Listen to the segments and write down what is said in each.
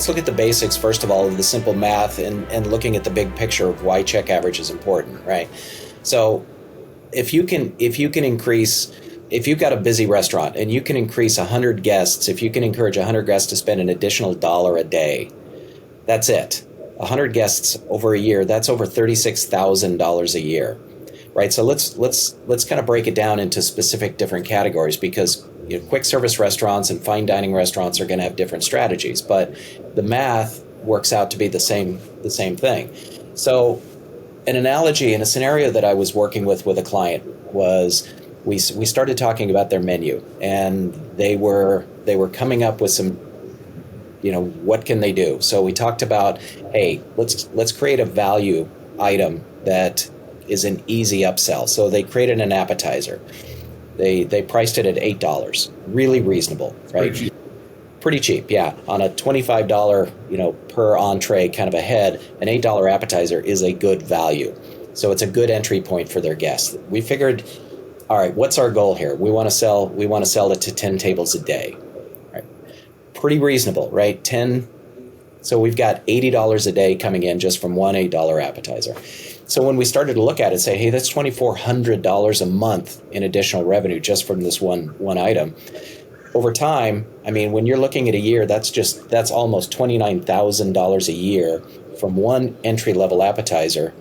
let's look at the basics first of all, of the simple math and looking at the big picture of why check average is important, right? So if you can increase, if you've got a busy restaurant and you can increase 100 guests, if you can encourage 100 guests to spend an additional $1 a day, that's it. 100 guests over a year, that's over $36,000 a year, right? So let's kind of break it down into specific different categories, because quick service restaurants and fine dining restaurants are going to have different strategies, but the math works out to be the same thing. So an analogy in a scenario that I was working with a client was we started talking about their menu, and they were coming up with some, what can they do? So we talked about, hey, let's create a value item that is an easy upsell. So they created an appetizer. They priced it at $8, really reasonable, right? Pretty cheap, yeah. On a $25, per entree kind of a head, an $8 appetizer is a good value. So it's a good entry point for their guests. We figured, all right, what's our goal here? We want to sell it to 10 tables a day. Right? Pretty reasonable, right? 10. So we've got $80 a day coming in just from one $8 appetizer. So when we started to look at it, say, hey, that's $2,400 a month in additional revenue just from this one item. Over time, I mean, when you're looking at a year, that's almost $29,000 a year from one entry-level appetizer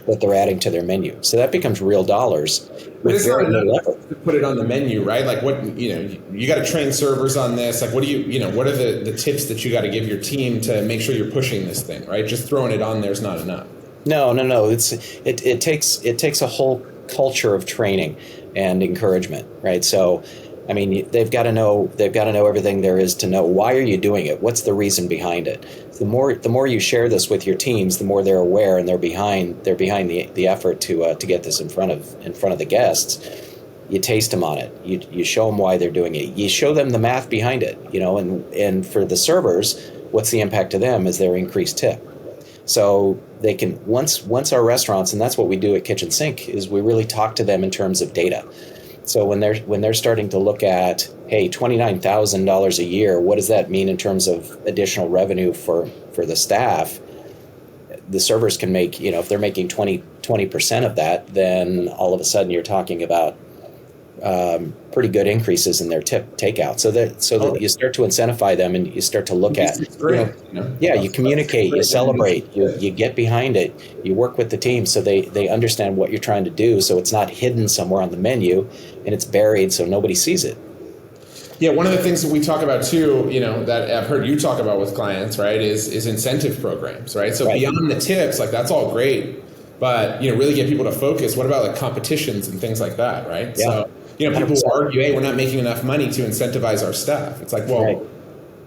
that they're adding to their menu. So that becomes real dollars. But it's not enough to put it on the menu, right? Like you got to train servers on this. Like what are the tips that you got to give your team to make sure you're pushing this thing, right? Just throwing it on there is not enough. No. It takes a whole culture of training and encouragement, right? So, I mean, they've got to know everything there is to know. Why are you doing it? What's the reason behind it? The more you share this with your teams, the more they're aware and they're behind the effort to get this in front of the guests. You taste them on it. You show them why they're doing it. You show them the math behind it. And for the servers, what's the impact to them is their increased tip. So they can once our restaurants, and that's what we do at KitchenSync, is we really talk to them in terms of data. So when they're starting to look at, hey, $29,000 a year, what does that mean in terms of additional revenue for the staff? The servers can make, if they're making 20% of that, then all of a sudden you're talking about pretty good increases in their tip takeout. So that you start to incentivize them, and you start to look at, you communicate, you celebrate, you get behind it, you work with the team so they understand what you're trying to do. So it's not hidden somewhere on the menu and it's buried so nobody sees it. Yeah, one of the things that we talk about too, that I've heard you talk about with clients, right, is incentive programs, right? So beyond the tips, like that's all great, but really get people to focus. What about like competitions and things like that, right? Yeah. So people 100%. Will argue, hey, we're not making enough money to incentivize our staff. It's like, well,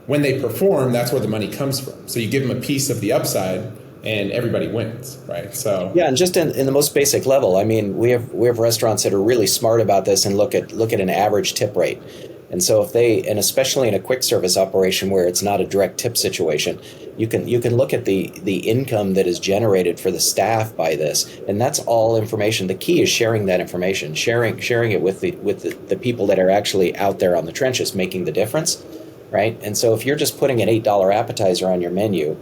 when they perform, that's where the money comes from. So you give them a piece of the upside and everybody wins, right? So yeah, and just in the most basic level, I mean, we have restaurants that are really smart about this and look at an average tip rate. And so and especially in a quick service operation where it's not a direct tip situation, you can look at the income that is generated for the staff by this, and that's all information. The key is sharing that information, sharing it with the people that are actually out there on the trenches making the difference, right? And so if you're just putting an $8 appetizer on your menu,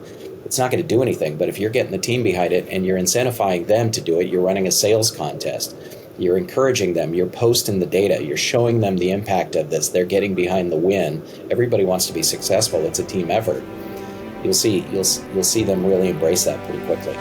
it's not going to do anything. But if you're getting the team behind it and you're incentivizing them to do it, you're running a sales contest. You're encouraging them, you're posting the data, you're showing them the impact of this, they're getting behind the win. Everybody wants to be successful. It's a team effort. You'll see them really embrace that pretty quickly.